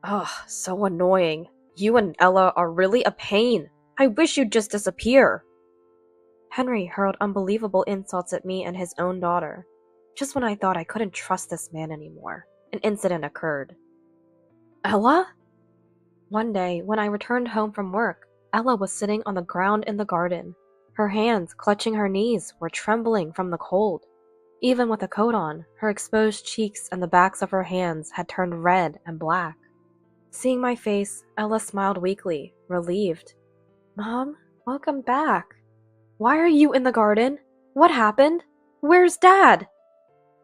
Ugh, so annoying. You and Ella are really a pain. I wish you'd just disappear. Henry hurled unbelievable insults at me and his own daughter. Just when I thought I couldn't trust this man anymore, an incident occurred. Ella? One day, when I returned home from work, Ella was sitting on the ground in the garden. Her hands, clutching her knees, were trembling from the cold. Even with a coat on, her exposed cheeks and the backs of her hands had turned red and black. Seeing my face, Ella smiled weakly, relieved. Mom, welcome back. Why are you in the garden? What happened? Where's Dad?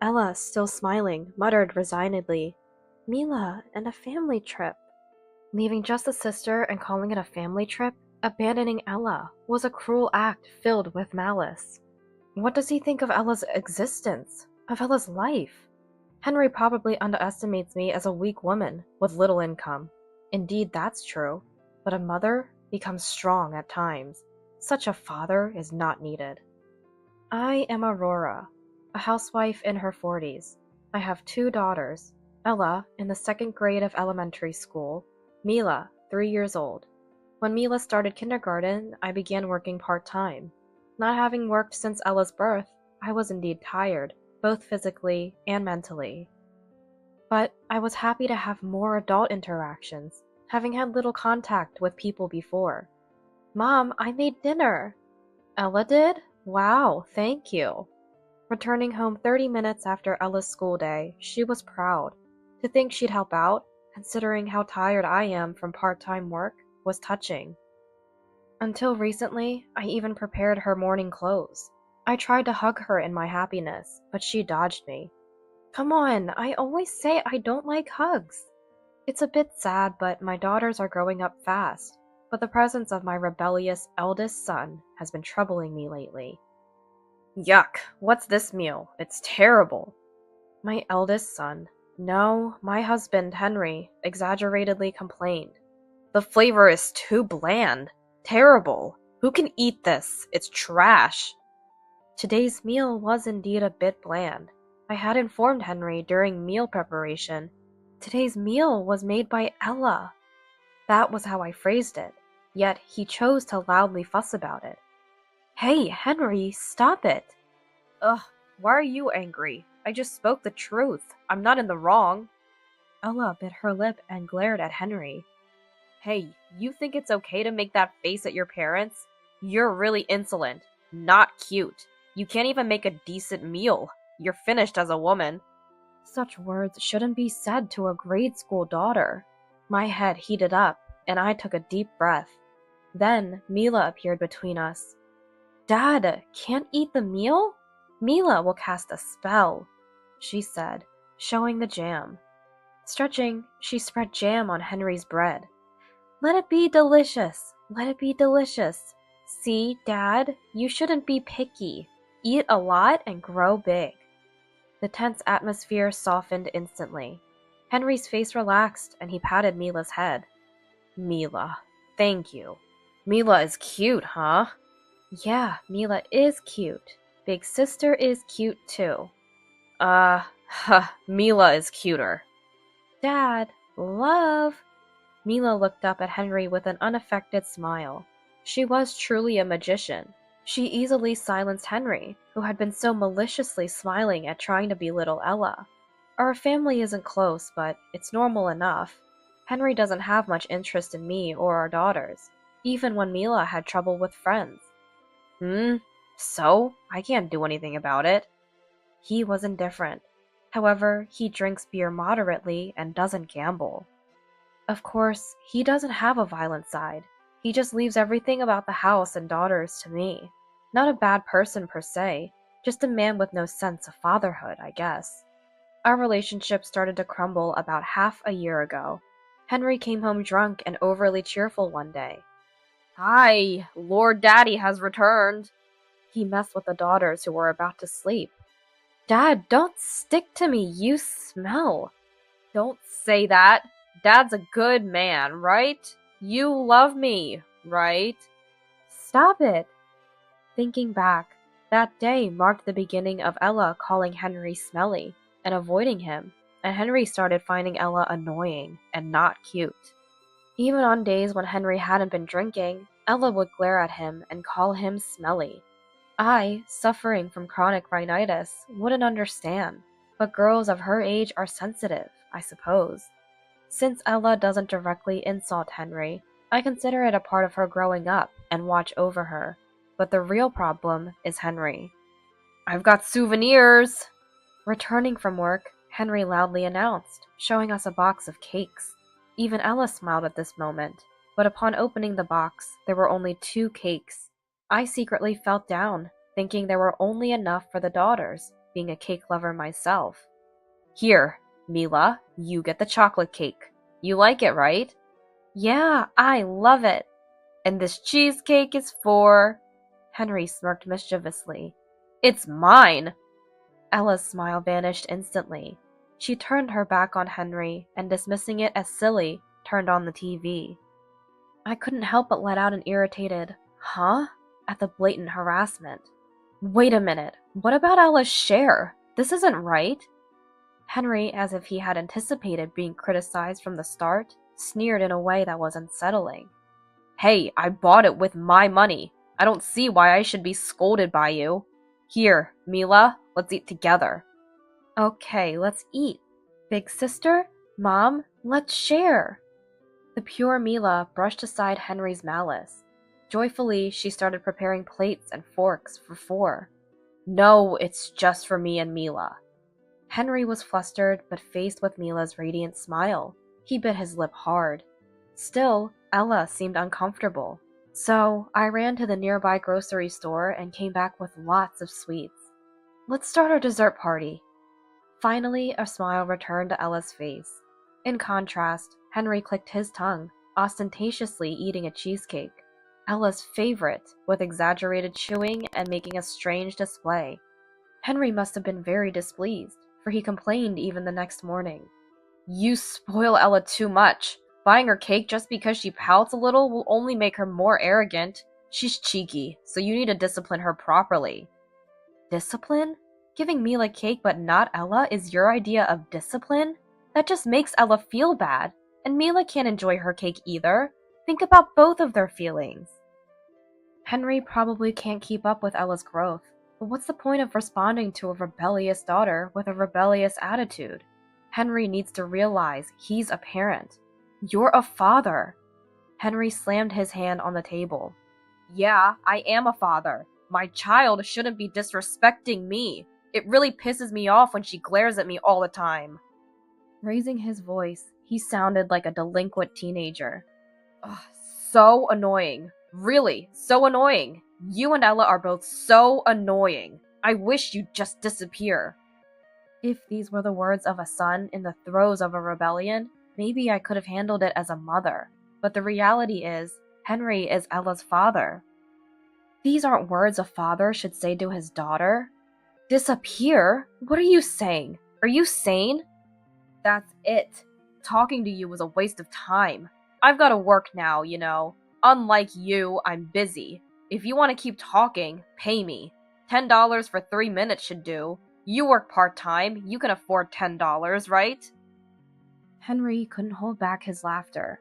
Ella, still smiling, muttered resignedly, Mila and a family trip. Leaving just a sister and calling it a family trip, abandoning Ella, was a cruel act filled with malice. What does he think of Ella's existence? Of Ella's life? Henry probably underestimates me as a weak woman with little income. Indeed, that's true. But a mother becomes strong at times. Such a father is not needed. I am Aurora, a housewife in her 40s. I have 2 daughters, Ella in the 2nd grade of elementary school, Mila, 3 years old. When Mila started kindergarten, I began working part-time. Not having worked since Ella's birth, I was indeed tired, both physically and mentally. But I was happy to have more adult interactions, having had little contact with people before. Mom, I made dinner. Ella did? Wow, thank you. Returning home 30 minutes after Ella's school day, she was proud. To think she'd help out, considering how tired I am from part-time work, was touching. Until recently, I even prepared her morning clothes. I tried to hug her in my happiness, but she dodged me. Come on, I always say I don't like hugs. It's a bit sad, but my daughters are growing up fast. But the presence of my rebellious eldest son has been troubling me lately. Yuck, what's this meal? It's terrible. My eldest son, no, my husband, Henry, exaggeratedly complained. The flavor is too bland. Terrible. Who can eat this? It's trash. Today's meal was indeed a bit bland. I had informed Henry during meal preparation. Today's meal was made by Ella. That was how I phrased it, yet he chose to loudly fuss about it. Hey, Henry, stop it. Ugh, why are you angry? I just spoke the truth. I'm not in the wrong. Ella bit her lip and glared at Henry. Hey, you think it's okay to make that face at your parents? You're really insolent. Not cute. You can't even make a decent meal. You're finished as a woman. Such words shouldn't be said to a grade school daughter. My head heated up, and I took a deep breath. Then Mila appeared between us. Dad, can't eat the meal? Mila will cast a spell, she said, showing the jam. Stretching, she spread jam on Henry's bread. Let it be delicious. Let it be delicious. See, Dad, you shouldn't be picky. Eat a lot and grow big. The tense atmosphere softened instantly. Henry's face relaxed and he patted Mila's head. Mila, thank you. Mila is cute, huh? Yeah, Mila is cute. Big sister is cute too. Mila is cuter. Dad, love. Mila looked up at Henry with an unaffected smile. She was truly a magician. She easily silenced Henry, who had been so maliciously smiling at trying to belittle Ella. Our family isn't close, but it's normal enough. Henry doesn't have much interest in me or our daughters, even when Mila had trouble with friends. So? I can't do anything about it. He was indifferent. However, he drinks beer moderately and doesn't gamble. Of course, he doesn't have a violent side. He just leaves everything about the house and daughters to me. Not a bad person per se, just a man with no sense of fatherhood, I guess. Our relationship started to crumble about half a year ago. Henry came home drunk and overly cheerful one day. Hi, Lord Daddy has returned. He messed with the daughters who were about to sleep. Dad, don't stick to me, you smell. Don't say that. Dad's a good man, right? You love me, right? Stop it. Thinking back, that day marked the beginning of Ella calling Henry smelly and avoiding him, and Henry started finding Ella annoying and not cute. Even on days when Henry hadn't been drinking, Ella would glare at him and call him smelly. I, suffering from chronic rhinitis, wouldn't understand, but girls of her age are sensitive, I suppose. Since Ella doesn't directly insult Henry, I consider it a part of her growing up and watch over her, but the real problem is Henry. "I've got souvenirs!" Returning from work, Henry loudly announced, showing us a box of cakes. Even Ella smiled at this moment, but upon opening the box, there were only 2 cakes. I secretly felt down, thinking there were only enough for the daughters, being a cake lover myself. "Here, Mila, you get the chocolate cake. You like it, right?" "Yeah, I love it." "And this cheesecake is for—" Henry smirked mischievously. "It's mine!" Ella's smile vanished instantly. She turned her back on Henry and, dismissing it as silly, turned on the TV. I couldn't help but let out an irritated, "Huh?" at the blatant harassment. Wait a minute, what about Ella's share? This isn't right. Henry, as if he had anticipated being criticized from the start, sneered in a way that was unsettling. "Hey, I bought it with my money. I don't see why I should be scolded by you. Here, Mila, let's eat together." "Okay, let's eat. Big sister, Mom, let's share." The pure Mila brushed aside Henry's malice. Joyfully, she started preparing plates and forks for 4. "No, it's just for me and Mila." Henry was flustered, but faced with Mila's radiant smile, he bit his lip hard. Still, Ella seemed uncomfortable. So, I ran to the nearby grocery store and came back with lots of sweets. "Let's start our dessert party." Finally, a smile returned to Ella's face. In contrast, Henry clicked his tongue, ostentatiously eating a cheesecake. Ella's favorite, with exaggerated chewing and making a strange display. Henry must have been very displeased, for he complained even the next morning. "You spoil Ella too much. Buying her cake just because she pouts a little will only make her more arrogant. She's cheeky, so you need to discipline her properly." Discipline? Giving Mila cake but not Ella is your idea of discipline? That just makes Ella feel bad, and Mila can't enjoy her cake either. Think about both of their feelings. Henry probably can't keep up with Ella's growth, but what's the point of responding to a rebellious daughter with a rebellious attitude? Henry needs to realize he's a parent. You're a father. Henry slammed his hand on the table. "Yeah, I am a father. My child shouldn't be disrespecting me. It really pisses me off when she glares at me all the time." Raising his voice, he sounded like a delinquent teenager. "Ugh, so annoying. Really, so annoying. You and Ella are both so annoying. I wish you'd just disappear." If these were the words of a son in the throes of a rebellion, maybe I could have handled it as a mother. But the reality is, Henry is Ella's father. These aren't words a father should say to his daughter. "Disappear? What are you saying? Are you sane?" "That's it. Talking to you was a waste of time. I've got to work now, you know. Unlike you, I'm busy. If you want to keep talking, pay me. $10 for 3 minutes should do. You work part-time, you can afford $10, right?" Henry couldn't hold back his laughter.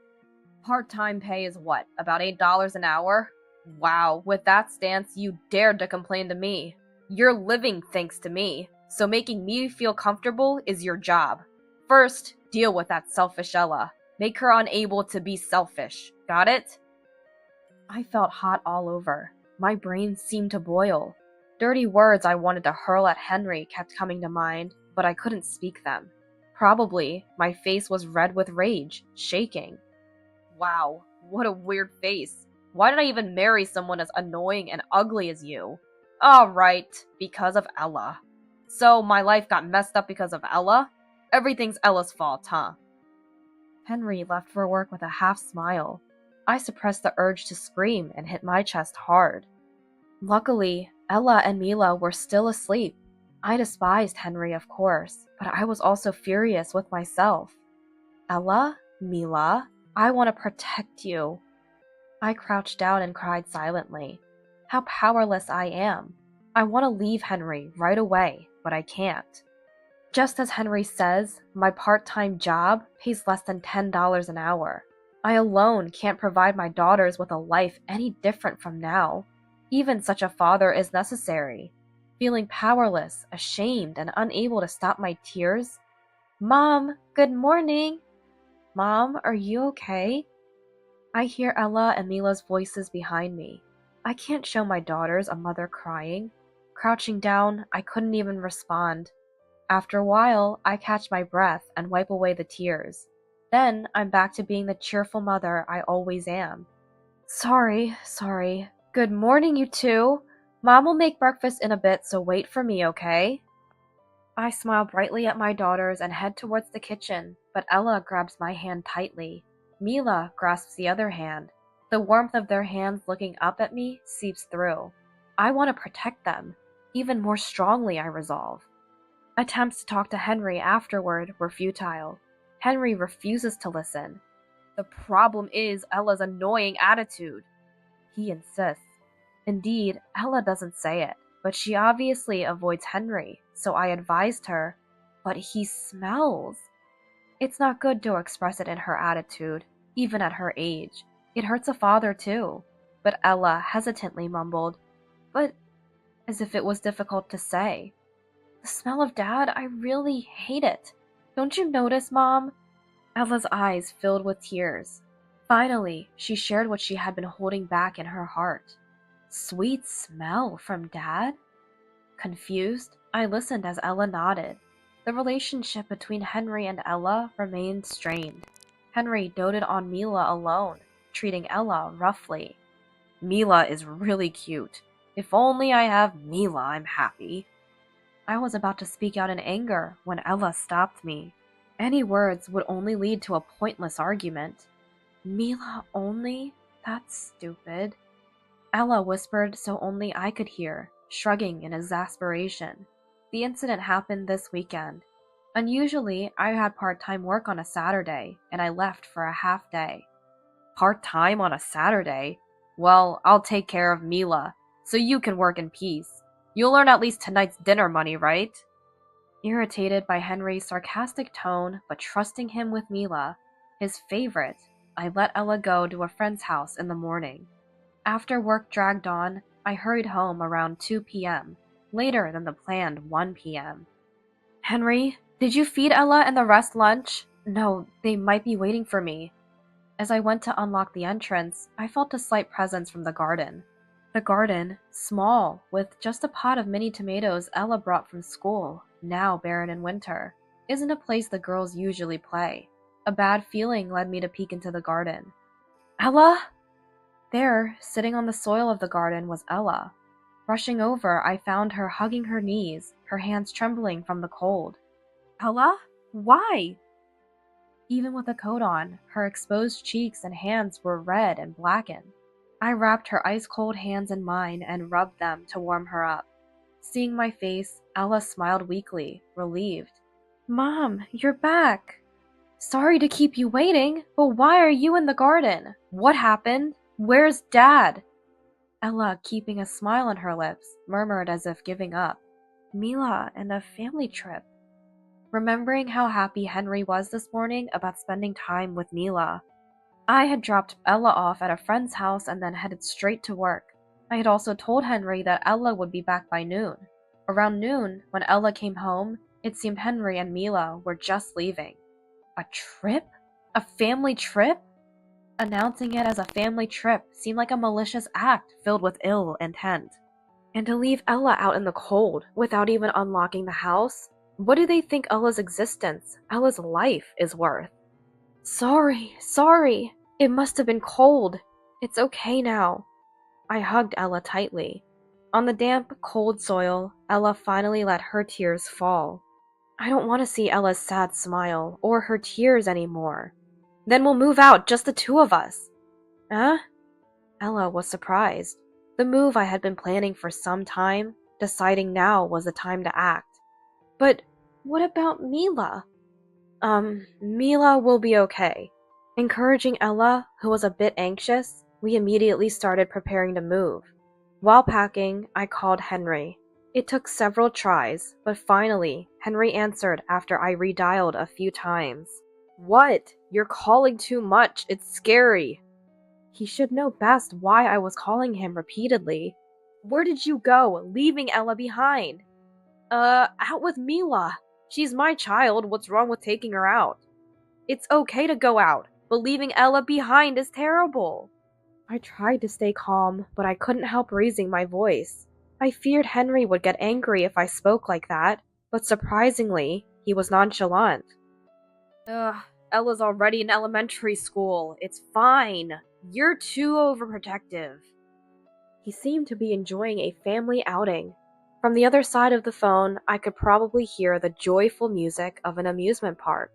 "Part-time pay is what, about $8 an hour? Wow, with that stance, you dared to complain to me. You're living thanks to me, so making me feel comfortable is your job. First, deal with that selfish Ella. Make her unable to be selfish. Got it?" I felt hot all over. My brain seemed to boil. Dirty words I wanted to hurl at Henry kept coming to mind, but I couldn't speak them. Probably, my face was red with rage, shaking. Wow, what a weird face. Why did I even marry someone as annoying and ugly as you? Oh, right, because of Ella. So my life got messed up because of Ella? Everything's Ella's fault, huh? Henry left for work with a half smile. I suppressed the urge to scream and hit my chest hard. Luckily, Ella and Mila were still asleep. I despised Henry, of course, but I was also furious with myself. "Ella, Mila, I want to protect you." I crouched down and cried silently. How powerless I am. I want to leave Henry right away, but I can't. Just as Henry says, my part-time job pays less than $10 an hour. I alone can't provide my daughters with a life any different from now. Even such a father is necessary. Feeling powerless, ashamed, and unable to stop my tears. Mom, good morning. Mom, are you okay? I hear Ella and Mila's voices behind me. I can't show my daughters a mother crying. Crouching down, I couldn't even respond. After a while, I catch my breath and wipe away the tears. Then I'm back to being the cheerful mother I always am. Sorry. Good morning, you two. Mom will make breakfast in a bit, so wait for me, okay? I smile brightly at my daughters and head towards the kitchen, but Ella grabs my hand tightly. Mila grasps the other hand. The warmth of their hands looking up at me seeps through. I want to protect them. Even more strongly, I resolve. Attempts to talk to Henry afterward were futile. Henry refuses to listen. The problem is Ella's annoying attitude. He insists. Indeed, Ella doesn't say it, but she obviously avoids Henry, so I advised her, but he smells. It's not good to express it in her attitude, even at her age. It hurts a father too. But Ella hesitantly mumbled, but as if it was difficult to say. The smell of Dad, I really hate it. Don't you notice, Mom? Ella's eyes filled with tears. Finally, she shared what she had been holding back in her heart. Sweet smell from Dad? Confused, I listened as Ella nodded. The relationship between Henry and Ella remained strained. Henry doted on Mila alone, treating Ella roughly. Mila is really cute. If only I have Mila, I'm happy. I was about to speak out in anger when Ella stopped me. Any words would only lead to a pointless argument. Mila only? That's stupid. Ella whispered so only I could hear, shrugging in exasperation. The incident happened this weekend. Unusually, I had part-time work on a Saturday, and I left for a half day. Part-time on a Saturday? Well, I'll take care of Mila, so you can work in peace. You'll earn at least tonight's dinner money, right? Irritated by Henry's sarcastic tone, but trusting him with Mila, his favorite, I let Ella go to a friend's house in the morning. After work dragged on, I hurried home around 2 p.m., later than the planned 1 p.m. Henry, did you feed Ella and the rest lunch? No, they might be waiting for me. As I went to unlock the entrance, I felt a slight presence from the garden. The garden, small, with just a pot of mini tomatoes Ella brought from school, now barren in winter, isn't a place the girls usually play. A bad feeling led me to peek into the garden. Ella? There, sitting on the soil of the garden, was Ella. Rushing over, I found her hugging her knees, her hands trembling from the cold. Ella? Why? Even with a coat on, her exposed cheeks and hands were red and blackened. I wrapped her ice-cold hands in mine and rubbed them to warm her up. Seeing my face, Ella smiled weakly, relieved. Mom, you're back. Sorry to keep you waiting, but why are you in the garden? What happened? Where's Dad? Ella, keeping a smile on her lips, murmured as if giving up. Mila and a family trip. Remembering how happy Henry was this morning about spending time with Mila, I had dropped Ella off at a friend's house and then headed straight to work. I had also told Henry that Ella would be back by noon. Around noon, when Ella came home, it seemed Henry and Mila were just leaving. A trip? A family trip? Announcing it as a family trip seemed like a malicious act filled with ill intent. And to leave Ella out in the cold without even unlocking the house? What do they think Ella's existence, Ella's life, is worth? Sorry. It must have been cold. It's okay now. I hugged Ella tightly. On the damp, cold soil, Ella finally let her tears fall. I don't want to see Ella's sad smile or her tears anymore. Then we'll move out, just the two of us. Huh? Ella was surprised. The move I had been planning for some time, deciding now was the time to act. But what about Mila? Mila will be okay. Encouraging Ella, who was a bit anxious, we immediately started preparing to move. While packing, I called Henry. It took several tries, but finally, Henry answered after I redialed a few times. What? You're calling too much. It's scary. He should know best why I was calling him repeatedly. Where did you go, leaving Ella behind? Out with Mila. She's my child. What's wrong with taking her out? It's okay to go out, but leaving Ella behind is terrible. I tried to stay calm, but I couldn't help raising my voice. I feared Henry would get angry if I spoke like that, but surprisingly, he was nonchalant. Ella's already in elementary school. It's fine. You're too overprotective. He seemed to be enjoying a family outing. From the other side of the phone, I could probably hear the joyful music of an amusement park.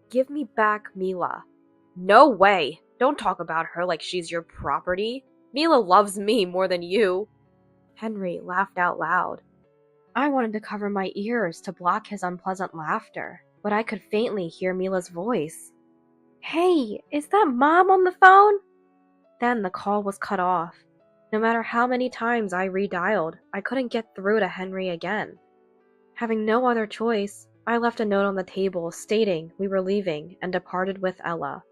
Give me back Mila. No way! Don't talk about her like she's your property. Mila loves me more than you. Henry laughed out loud. I wanted to cover my ears to block his unpleasant laughter, but I could faintly hear Mila's voice. Hey, is that Mom on the phone? Then the call was cut off. No matter how many times I redialed, I couldn't get through to Henry again. Having no other choice, I left a note on the table stating we were leaving and departed with Ella.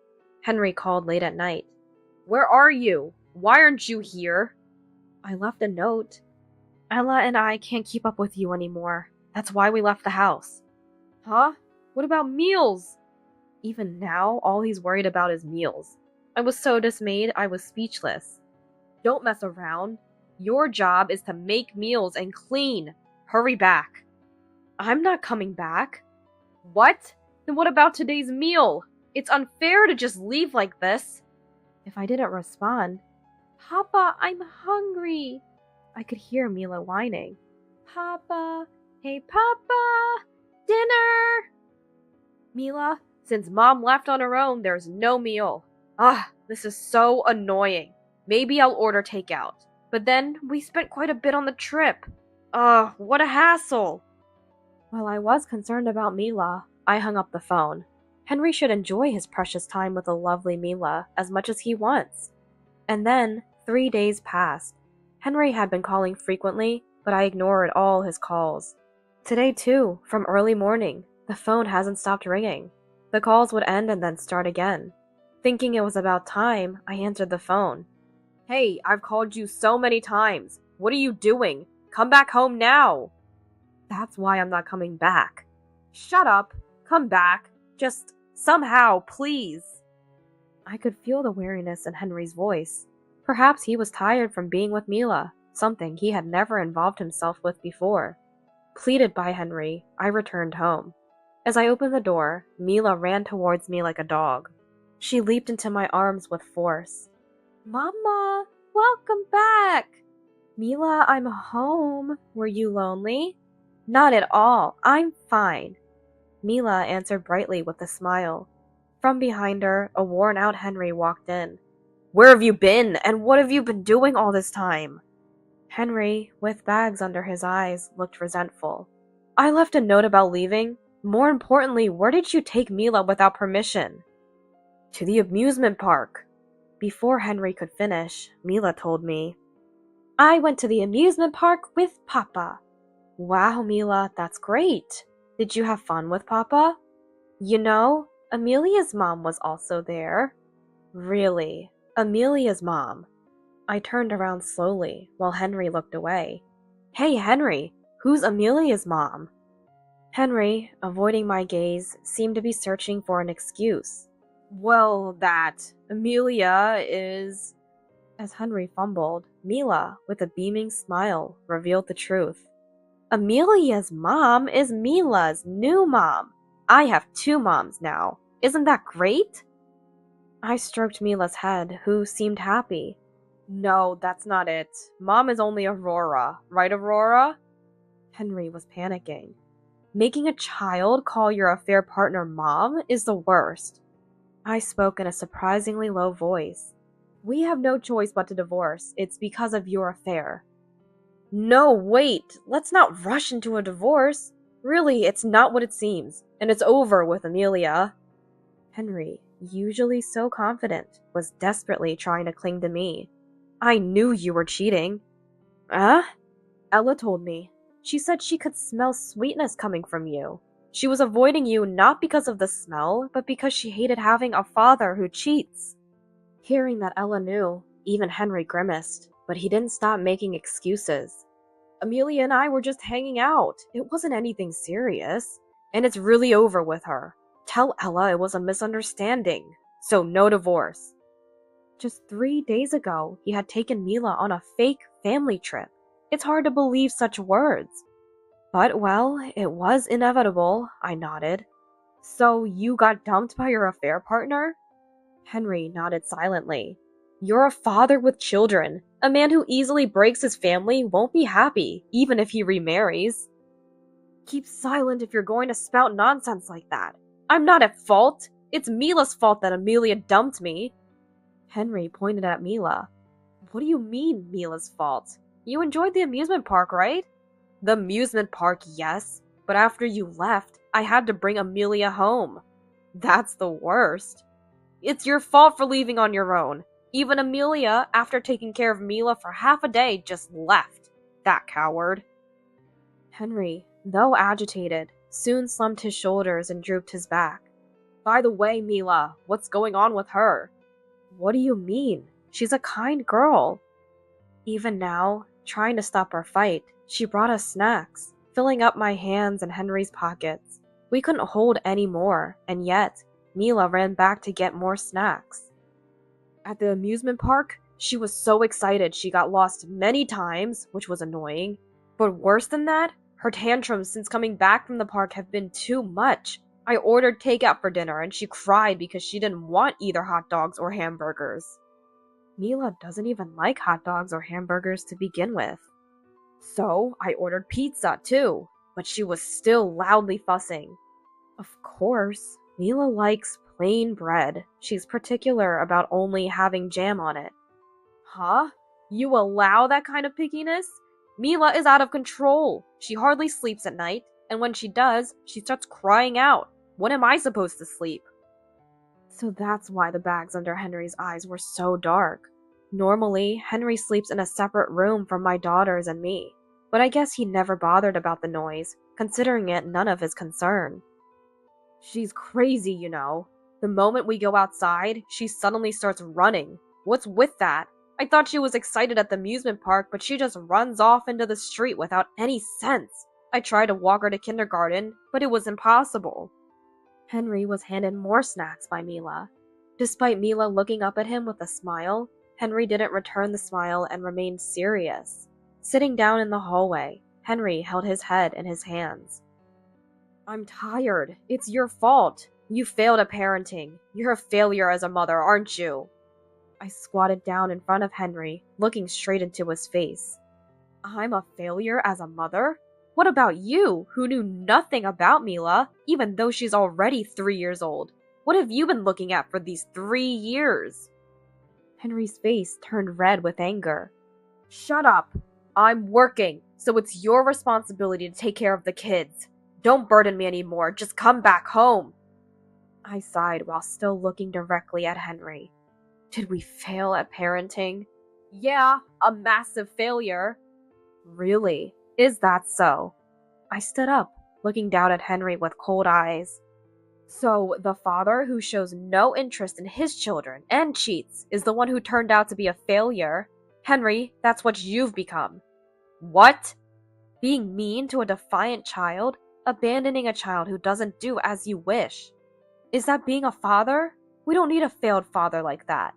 Henry called late at night. Where are you? Why aren't you here? I left a note. Ella and I can't keep up with you anymore. That's why we left the house. Huh? What about meals? Even now, all he's worried about is meals. I was so dismayed I was speechless. Don't mess around. Your job is to make meals and clean. Hurry back. I'm not coming back. What? Then what about today's meal? It's unfair to just leave like this. If I didn't respond, Papa, I'm hungry. I could hear Mila whining. Papa, hey Papa, dinner. Mila, since Mom left on her own, there's no meal. This is so annoying. Maybe I'll order takeout. But then we spent quite a bit on the trip. What a hassle. While I was concerned about Mila, I hung up the phone. Henry should enjoy his precious time with the lovely Mila as much as he wants. And then, 3 days passed. Henry had been calling frequently, but I ignored all his calls. Today too, from early morning, the phone hasn't stopped ringing. The calls would end and then start again. Thinking it was about time, I answered the phone. Hey, I've called you so many times. What are you doing? Come back home now. That's why I'm not coming back. Shut up. Come back. Just somehow, please. I could feel the weariness in Henry's voice. Perhaps he was tired from being with Mila, something he had never involved himself with before. Pleaded by Henry, I returned home. As I opened the door, Mila ran towards me like a dog. She leaped into my arms with force. Mama, welcome back! Mila, I'm home. Were you lonely? Not at all. I'm fine. Mila answered brightly with a smile. From behind her, a worn-out Henry walked in. Where have you been, and what have you been doing all this time? Henry, with bags under his eyes, looked resentful. I left a note about leaving. More importantly, where did you take Mila without permission? To the amusement park. Before Henry could finish, Mila told me. I went to the amusement park with Papa. Wow, Mila, that's great. Did you have fun with Papa? You know, Amelia's mom was also there. Really? Amelia's mom? I turned around slowly while Henry looked away. Hey, Henry, who's Amelia's mom? Henry, avoiding my gaze, seemed to be searching for an excuse. Well, Amelia is... As Henry fumbled, Mila, with a beaming smile, revealed the truth. Amelia's mom is Mila's new mom. I have 2 moms now. Isn't that great? I stroked Mila's head, who seemed happy. No, that's not it. Mom is only Aurora. Right, Aurora? Henry was panicking. Making a child call your affair partner mom is the worst. I spoke in a surprisingly low voice. We have no choice but to divorce. It's because of your affair. No, wait. Let's not rush into a divorce. Really, it's not what it seems. And it's over with Amelia. Henry, usually so confident, was desperately trying to cling to me. I knew you were cheating. Ella told me. She said she could smell sweetness coming from you. She was avoiding you not because of the smell, but because she hated having a father who cheats. Hearing that Ella knew, even Henry grimaced, but he didn't stop making excuses. Amelia and I were just hanging out. It wasn't anything serious. And it's really over with her. Tell Ella it was a misunderstanding. So no divorce. Just 3 days ago, he had taken Mila on a fake family trip. It's hard to believe such words. But, well, it was inevitable, I nodded. So you got dumped by your affair partner? Henry nodded silently. You're a father with children. A man who easily breaks his family won't be happy, even if he remarries. Keep silent if you're going to spout nonsense like that. I'm not at fault. It's Mila's fault that Amelia dumped me. Henry pointed at Mila. What do you mean, Mila's fault? You enjoyed the amusement park, right? The amusement park, yes, but after you left, I had to bring Amelia home. That's the worst. It's your fault for leaving on your own. Even Amelia, after taking care of Mila for half a day, just left. That coward. Henry, though agitated, soon slumped his shoulders and drooped his back. By the way, Mila, what's going on with her? What do you mean? She's a kind girl. Even now, trying to stop our fight, she brought us snacks, filling up my hands and Henry's pockets. We couldn't hold any more, and yet, Mila ran back to get more snacks. At the amusement park, she was so excited she got lost many times, which was annoying. But worse than that, her tantrums since coming back from the park have been too much. I ordered takeout for dinner and she cried because she didn't want either hot dogs or hamburgers. Mila doesn't even like hot dogs or hamburgers to begin with. So I ordered pizza too, but she was still loudly fussing. Of course, Mila likes plain bread. She's particular about only having jam on it. Huh? You allow that kind of pickiness? Mila is out of control. She hardly sleeps at night, and when she does, she starts crying out. When am I supposed to sleep? So that's why the bags under Henry's eyes were so dark. Normally, Henry sleeps in a separate room from my daughters and me, but I guess he never bothered about the noise, considering it none of his concern. She's crazy, you know. The moment we go outside, she suddenly starts running. What's with that? I thought she was excited at the amusement park, but she just runs off into the street without any sense. I tried to walk her to kindergarten, but it was impossible. Henry was handed more snacks by Mila. Despite Mila looking up at him with a smile, Henry didn't return the smile and remained serious. Sitting down in the hallway, Henry held his head in his hands. I'm tired. It's your fault. You failed at parenting. You're a failure as a mother, aren't you? I squatted down in front of Henry, looking straight into his face. I'm a failure as a mother? What about you, who knew nothing about Mila, even though she's already 3 years old? What have you been looking at for these 3 years? Henry's face turned red with anger. Shut up. I'm working, so it's your responsibility to take care of the kids. Don't burden me anymore, just come back home. I sighed while still looking directly at Henry. Did we fail at parenting? Yeah, a massive failure. Really? Is that so? I stood up, looking down at Henry with cold eyes. So, the father who shows no interest in his children and cheats is the one who turned out to be a failure? Henry, that's what you've become. What? Being mean to a defiant child? Abandoning a child who doesn't do as you wish? Is that being a father? We don't need a failed father like that.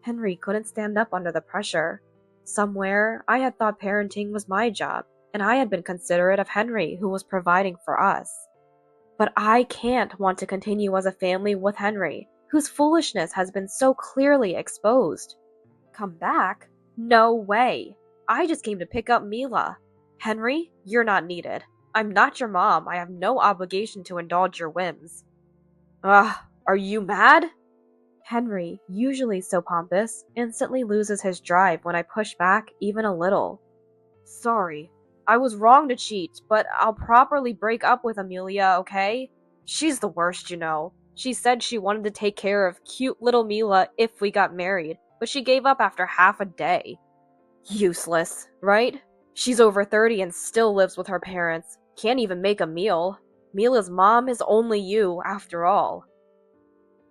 Henry couldn't stand up under the pressure. Somewhere, I had thought parenting was my job, and I had been considerate of Henry, who was providing for us. But I can't want to continue as a family with Henry, whose foolishness has been so clearly exposed. Come back? No way. I just came to pick up Mila. Henry, you're not needed. I'm not your mom. I have no obligation to indulge your whims. Ugh, are you mad? Henry, usually so pompous, instantly loses his drive when I push back even a little. Sorry, I was wrong to cheat, but I'll properly break up with Amelia, okay? She's the worst, you know. She said she wanted to take care of cute little Mila if we got married, but she gave up after half a day. Useless, right? She's over 30 and still lives with her parents. Can't even make a meal. Mila's mom is only you, after all.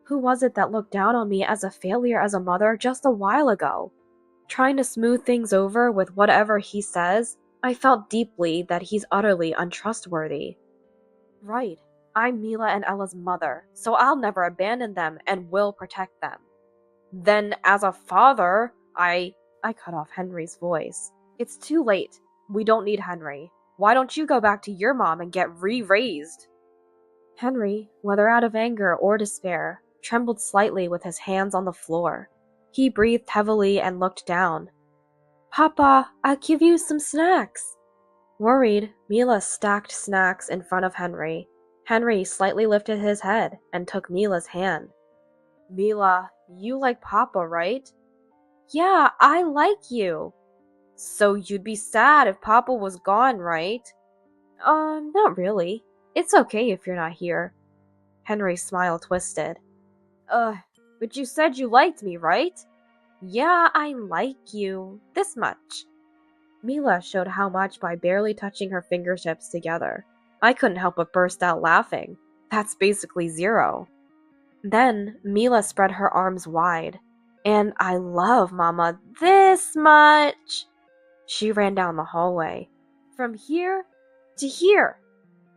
Who was it that looked down on me as a failure as a mother just a while ago? Trying to smooth things over with whatever he says, I felt deeply that he's utterly untrustworthy. Right, I'm Mila and Ella's mother, so I'll never abandon them and will protect them. Then, as a father, I cut off Henry's voice. It's too late. We don't need Henry. Why don't you go back to your mom and get re-raised? Henry, whether out of anger or despair, trembled slightly with his hands on the floor. He breathed heavily and looked down. Papa, I'll give you some snacks. Worried, Mila stacked snacks in front of Henry. Henry slightly lifted his head and took Mila's hand. Mila, you like Papa, right? Yeah, I like you. So you'd be sad if Papa was gone, right? Not really. It's okay if you're not here. Henry's smile twisted. But you said you liked me, right? Yeah, I like you. This much. Mila showed how much by barely touching her fingertips together. I couldn't help but burst out laughing. That's basically 0. Then Mila spread her arms wide. And I love Mama this much. She ran down the hallway. From here to here.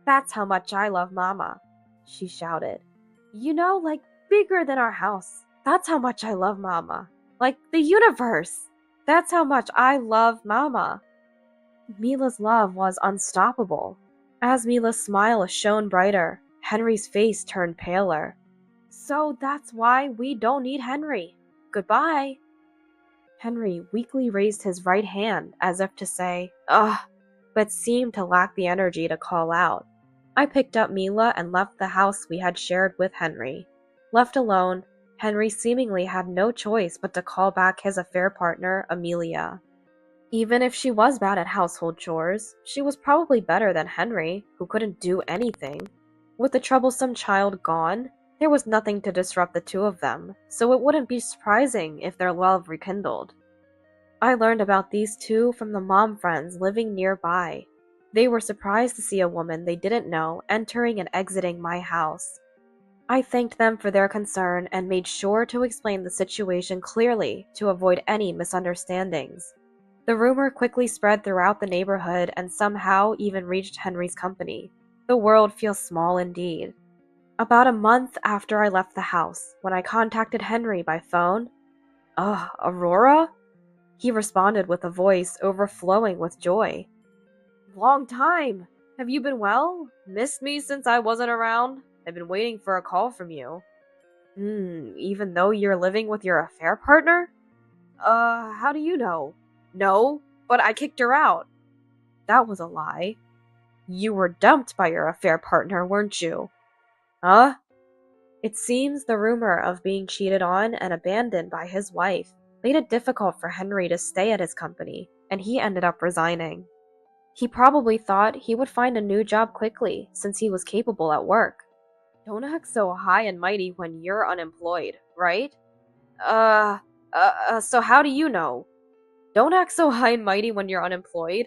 That's how much I love Mama, she shouted. You know, like bigger than our house. That's how much I love Mama. Like the universe. That's how much I love Mama. Mila's love was unstoppable. As Mila's smile shone brighter, Henry's face turned paler. So that's why we don't need Henry. Goodbye. Henry weakly raised his right hand as if to say, ugh, but seemed to lack the energy to call out. I picked up Mila and left the house we had shared with Henry. Left alone, Henry seemingly had no choice but to call back his affair partner, Amelia. Even if she was bad at household chores, she was probably better than Henry, who couldn't do anything. With the troublesome child gone, there was nothing to disrupt the two of them, so it wouldn't be surprising if their love rekindled. I learned about these two from the mom friends living nearby. They were surprised to see a woman they didn't know entering and exiting my house. I thanked them for their concern and made sure to explain the situation clearly to avoid any misunderstandings. The rumor quickly spread throughout the neighborhood and somehow even reached Henry's company. The world feels small indeed. About a month after I left the house, when I contacted Henry by phone, Aurora? He responded with a voice overflowing with joy. Long time! Have you been well? Missed me since I wasn't around? I've been waiting for a call from you. Even though you're living with your affair partner? How do you know? No, but I kicked her out. That was a lie. You were dumped by your affair partner, weren't you? Huh? It seems the rumor of being cheated on and abandoned by his wife made it difficult for Henry to stay at his company, and he ended up resigning. He probably thought he would find a new job quickly, since he was capable at work. Don't act so high and mighty when you're unemployed, right? So how do you know? Don't act so high and mighty when you're unemployed.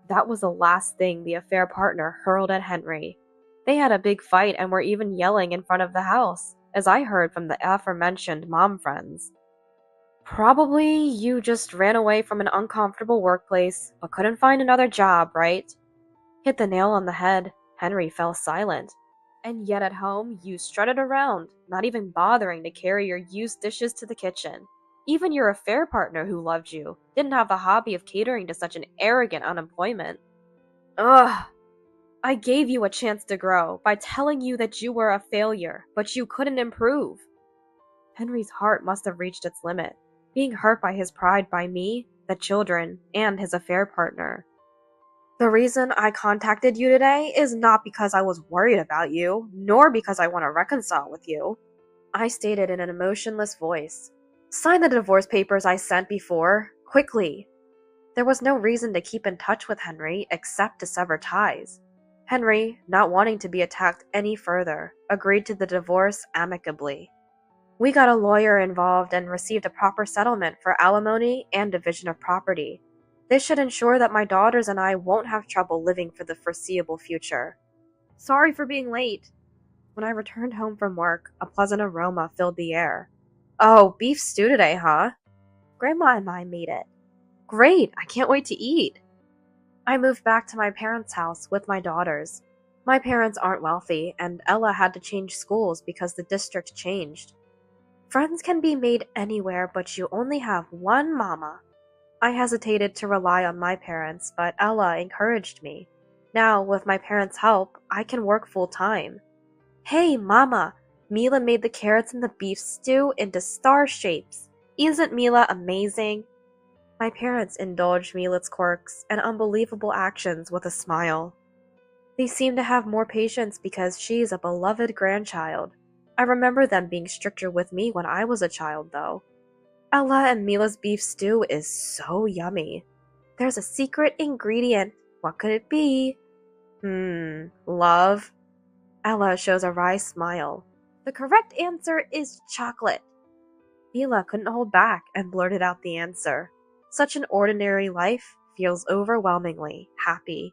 That was the last thing the affair partner hurled at Henry. They had a big fight and were even yelling in front of the house, as I heard from the aforementioned mom friends. Probably you just ran away from an uncomfortable workplace, but couldn't find another job, right? Hit the nail on the head. Henry fell silent. And yet at home, you strutted around, not even bothering to carry your used dishes to the kitchen. Even your affair partner who loved you didn't have the hobby of catering to such an arrogant unemployment. Ugh! I gave you a chance to grow by telling you that you were a failure, but you couldn't improve. Henry's heart must have reached its limit, being hurt by his pride by me, the children, and his affair partner. The reason I contacted you today is not because I was worried about you, nor because I want to reconcile with you. I stated in an emotionless voice. Sign the divorce papers I sent before, quickly. There was no reason to keep in touch with Henry except to sever ties. Henry, not wanting to be attacked any further, agreed to the divorce amicably. We got a lawyer involved and received a proper settlement for alimony and division of property. This should ensure that my daughters and I won't have trouble living for the foreseeable future. Sorry for being late. When I returned home from work, a pleasant aroma filled the air. Oh, beef stew today, huh? Grandma and I made it. Great, I can't wait to eat. I moved back to my parents' house with my daughters. My parents aren't wealthy, and Ella had to change schools because the district changed. Friends can be made anywhere, but you only have one mama. I hesitated to rely on my parents, but Ella encouraged me. Now, with my parents' help, I can work full time. Hey, Mama! Mila made the carrots in the beef stew into star shapes. Isn't Mila amazing? My parents indulged Mila's quirks and unbelievable actions with a smile. They seem to have more patience because she's a beloved grandchild. I remember them being stricter with me when I was a child, though. Ella and Mila's beef stew is so yummy. There's a secret ingredient. What could it be? Love? Ella shows a wry smile. The correct answer is chocolate. Mila couldn't hold back and blurted out the answer. Such an ordinary life feels overwhelmingly happy.